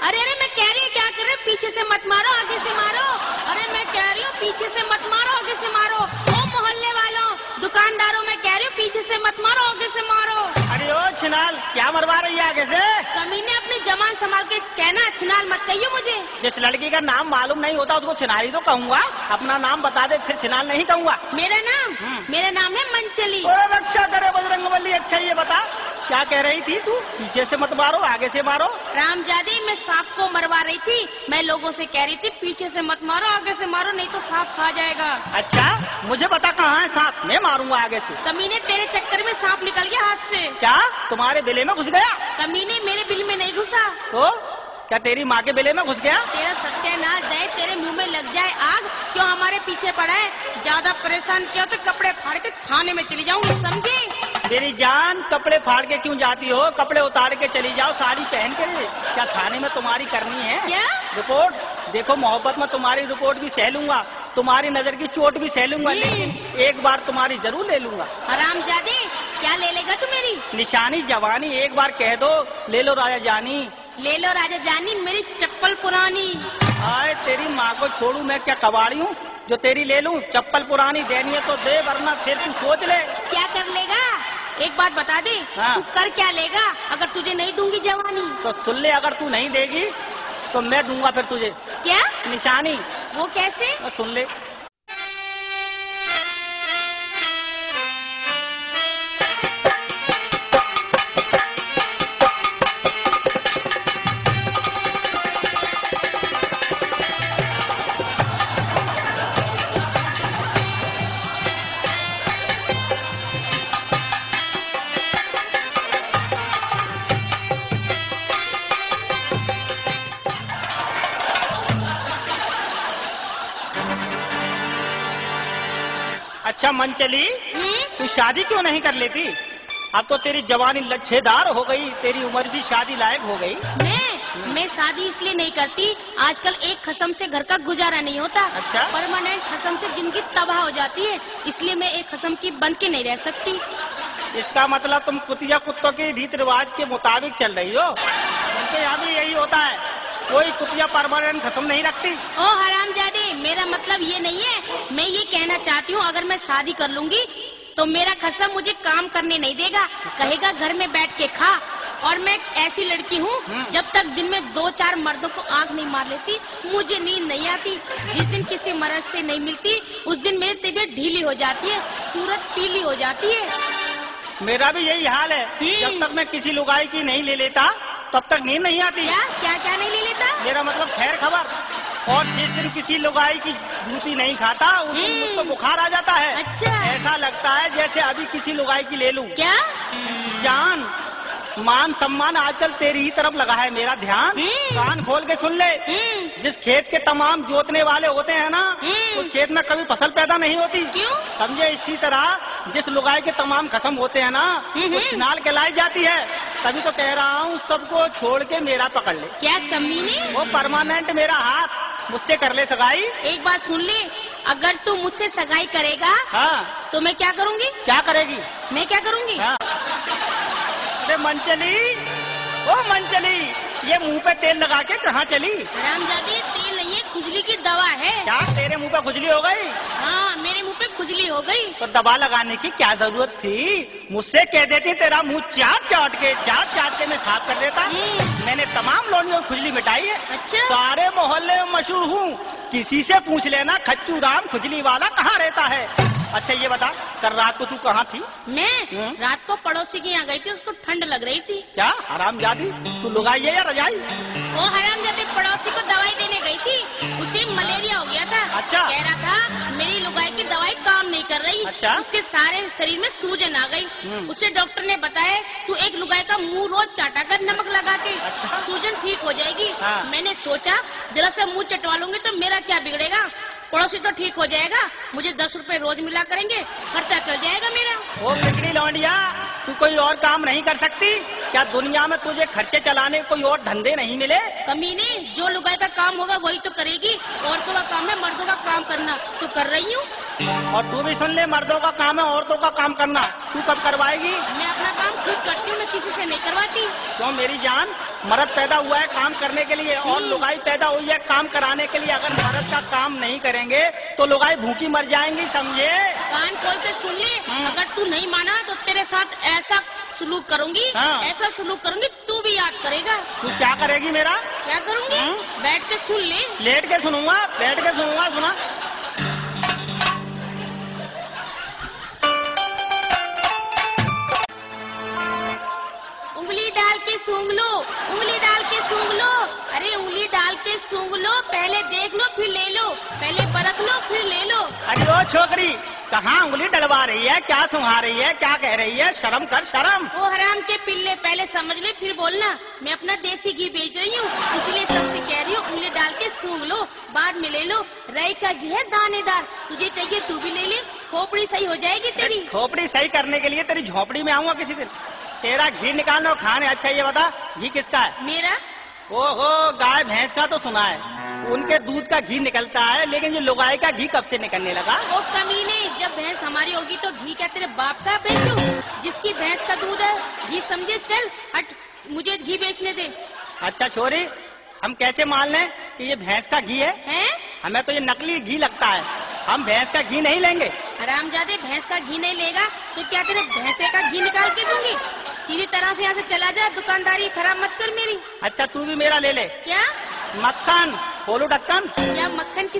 अरे अरे मैं कह रही हूँ क्या कर रहे हो, पीछे से मत मारो आगे से मारो। अरे मैं कह रही हूँ पीछे से मत मारो आगे से मारो। ओ मोहल्ले वालों, दुकानदारों, मैं कह रही हूँ पीछे से मत मारो आगे से मारो। अरे ओ छिनाल, क्या मरवा रही है आगे से? कमीने अपनी जबान संभाल के कहना, छिनाल मत कहियो मुझे। जिस लड़की का नाम मालूम नहीं होता उसको छिनाली तो कहूँगा, अपना नाम बता दे फिर छिनाल नहीं कहूँगा। मेरा नाम है मंचली। रक्षा करे बजरंगबली। अच्छा ये बता क्या कह रही थी तू? पीछे से मत मारो आगे से मारो। रामजादी, मैं सांप को मरवा रही थी। मैं लोगों से कह रही थी पीछे से मत मारो आगे से मारो, नहीं तो सांप खा जाएगा। अच्छा मुझे बता कहाँ है सांप, मैं मारूंगा आगे से। कमीने तेरे चक्कर में सांप निकल गया हाथ से। क्या तुम्हारे बिले में घुस गया? कमीने मेरे बिल में नहीं घुसा। तो क्या तेरी माँ के बिले में घुस गया? तेरा सत्यानाश जाए, तेरे मुंह में लग जाए आग। क्यों हमारे पीछे पड़ा है? ज्यादा परेशान किया तो कपड़े फाड़ के थाने में चली जाऊंगी, समझे? मेरी जान, कपड़े फाड़ के क्यों जाती हो? कपड़े उतार के चली जाओ, साड़ी पहन के। क्या थाने में तुम्हारी करनी है क्या रिपोर्ट? देखो मोहब्बत में तुम्हारी रिपोर्ट भी सह लूंगा, तुम्हारी नजर की चोट भी सह लूंगा, लेकिन एक बार तुम्हारी जरूर ले लूंगा। हरामजादे, क्या ले लेगा तू मेरी? निशानी जवानी, एक बार कह दो ले लो राजा जानी। ले लो राजा जानी, मेरी चप्पल पुरानी। आए तेरी माँ को छोड़ू, मैं क्या कबाड़ी हूँ जो तेरी ले लूं? चप्पल पुरानी देनी है तो दे, वरना फिर तू सोच ले। क्या कर लेगा? एक बात बता दे, हाँ। तू कर क्या लेगा अगर तुझे नहीं दूंगी जवानी? तो सुन ले, अगर तू नहीं देगी तो मैं दूंगा फिर तुझे। क्या निशानी? वो कैसे? तो सुन ले। अच्छा मंचली, तू शादी क्यों नहीं कर लेती? अब तो तेरी जवानी लच्छेदार हो गई, तेरी उम्र भी शादी लायक हो गई। मैं शादी इसलिए नहीं करती, आजकल एक खसम से घर का गुजारा नहीं होता। अच्छा? परमानेंट खसम से जिंदगी तबाह हो जाती है, इसलिए मैं एक खसम की बन के नहीं रह सकती। इसका मतलब तुम कुतिया कुत्तों के रीत रिवाज के मुताबिक चल रही हो। उनके यहाँ भी यही होता है, कोई कुतिया परमानेंट खत्म नहीं रखती। ओ हरामजादे, मेरा मतलब ये नहीं है। मैं ये कहना चाहती हूँ अगर मैं शादी कर लूंगी तो मेरा खसम मुझे काम करने नहीं देगा, कहेगा घर में बैठ के खा। और मैं ऐसी लड़की हूँ जब तक दिन में 2-4 मर्दों को आंख नहीं मार लेती मुझे नींद नहीं आती। जिस दिन किसी मर्द से नहीं मिलती उस दिन मेरी तबीयत ढीली हो जाती है, सूरत पीली हो जाती है। मेरा भी यही हाल है, जब तक मैं किसी लुगाई की नहीं ले लेता तब तक नींद नहीं आती। क्या नहीं ले लेता? मेरा मतलब खैर खबर। और जिस दिन किसी लुगाई की जूती नहीं खाता उस दिन मुझको बुखार आ जाता है। अच्छा? ऐसा लगता है जैसे अभी किसी लुगाई की ले लूं। क्या? जान, मान सम्मान आजकल तेरी ही तरफ लगा है मेरा ध्यान। कान खोल के सुन ले, जिस खेत के तमाम जोतने वाले होते हैं ना, उस खेत में कभी फसल पैदा नहीं होती। क्यों? समझे? इसी तरह जिस लुगाई के तमाम खसम होते हैं ना, वो छिनाल के लाई जाती है। तभी तो कह रहा हूँ सबको छोड़ के मेरा पकड़ ले। क्या कमीने? वो परमानेंट मेरा हाथ, मुझसे कर ले सगाई। एक बात सुन ले, अगर तू मुझसे सगाई करेगा हाँ तो मैं क्या करूँगी? क्या करेगी? मैं क्या करूँगी? हाँ। अरे मंचली, ओ मंचली, ये मुंह पे तेल लगा के कहाँ चली? हरामजादी, तेल नहीं है, खुजली की दवा है। क्या तेरे मुंह पे खुजली हो गई? हाँ, मेरे मुंह पे खुजली हो गई। तो दवा लगाने की क्या जरूरत थी? मुझसे कह देती तेरा मुंह चाट चाट के मैं साफ कर देता। मैंने तमाम लोनियों की खुजली मिटाई है। अच्छा? सारे मोहल्ले में मशहूर हूँ, किसी से पूछ लेना खच्चू राम खुजली वाला कहाँ रहता है। अच्छा ये बता, कल रात को तू कहाँ थी? मैं रात को पड़ोसी के यहाँ गई थी, उसको ठंड लग रही थी। क्या हरामजादी, तू लुगाई है या रजाई? वो हरामजादी पड़ोसी को दवाई देने गई थी, उसे मलेरिया हो गया था। अच्छा? कह रहा था मेरी लुगाई की दवाई काम नहीं कर रही। अच्छा? उसके सारे शरीर में सूजन आ गई। उसे डॉक्टर ने बताया तू एक लुगाई का मुंह रोज चाटा कर नमक लगा के। अच्छा? सूजन ठीक हो जाएगी। हाँ। मैंने सोचा जरा सा मुंह चटवा लूंगी तो मेरा क्या बिगड़ेगा, पड़ोसी तो ठीक हो जाएगा, मुझे 10 रुपए रोज मिला करेंगे, खर्चा चल जाएगा मेरा। ओ बिगड़ी लौंडिया, तू कोई और काम नहीं कर सकती क्या? दुनिया में तुझे खर्चे चलाने कोई और धंधे नहीं मिले? कमीने, जो लुगाई का काम होगा वही तो करेगी। औरतों का काम है मर्दों का काम करना, तो कर रही हूँ। और तू भी सुन ले, मर्दों का काम है औरतों का काम करना, तू कब करवाएगी? मैं अपना काम खुद करती हूँ, मैं किसी से नहीं करवाती। क्यों मेरी जान, मर्द पैदा हुआ है काम करने के लिए और लुगाई पैदा हुई है काम कराने के लिए। अगर मर्द का काम नहीं करेंगे तो लुगाई भूखी मर जाएंगी, समझे? कान खोल के सुन ले, अगर तू नहीं माना तो तेरे साथ ऐसा सलूक करूंगी, ऐसा सलूक करूंगी तू भी याद करेगा। तू क्या करेगी मेरा? क्या करूंगी? बैठ के सुन ले। लेट के सुनूंगा, बैठ के सुनूंगा। सुना उंगली डाल के सूंघ लो, उंगली डाल के सूंघ लो। अरे उंगली डाल के सूंघ लो, पहले देख लो फिर ले लो, पहले परख लो फिर ले लो। अरे ओ छोकरी, कहाँ उंगली डलवा रही है, क्या सुंघा रही है, क्या कह रही है? शर्म कर शर्म। वो हराम के पिल्ले, पहले समझ ले फिर बोलना। मैं अपना देसी घी बेच रही हूँ, इसलिए सबसे कह रही हूँ उंगली डाल के सूंघ लो, बाद में ले लो। रई का घी है दानेदार, तुझे चाहिए तू भी ले ले, खोपड़ी सही हो जाएगी तेरी। खोपड़ी सही करने के लिए तेरी झोपड़ी में आऊंगा किसी दिन। तेरा घी निकालना और खाने। अच्छा ये बता, घी किसका है? मेरा। ओहो, गाय भैंस का तो सुना है, उनके दूध का घी निकलता है, लेकिन ये लुगाई का घी कब से निकलने लगा? ओ कमीने, जब भैंस हमारी होगी तो घी क्या तेरे बाप का बेचूं? जिसकी भैंस का दूध है घी समझे, चल हट, मुझे घी बेचने दे। अच्छा छोरी, हम कैसे मान लें कि ये भैंस का घी है? हमें तो ये नकली घी लगता है, हम भैंस का घी नहीं लेंगे। हरामजादे, भैंस का घी नहीं लेगा तो क्या तेरे भैंसे का घी निकाल के दूंगी? सीधी तरह से यहाँ से चला जा, दुकानदारी खराब मत कर मेरी। अच्छा तू भी मेरा ले ले। क्या? मक्खन खोलू ढक्कन। क्या मक्खन की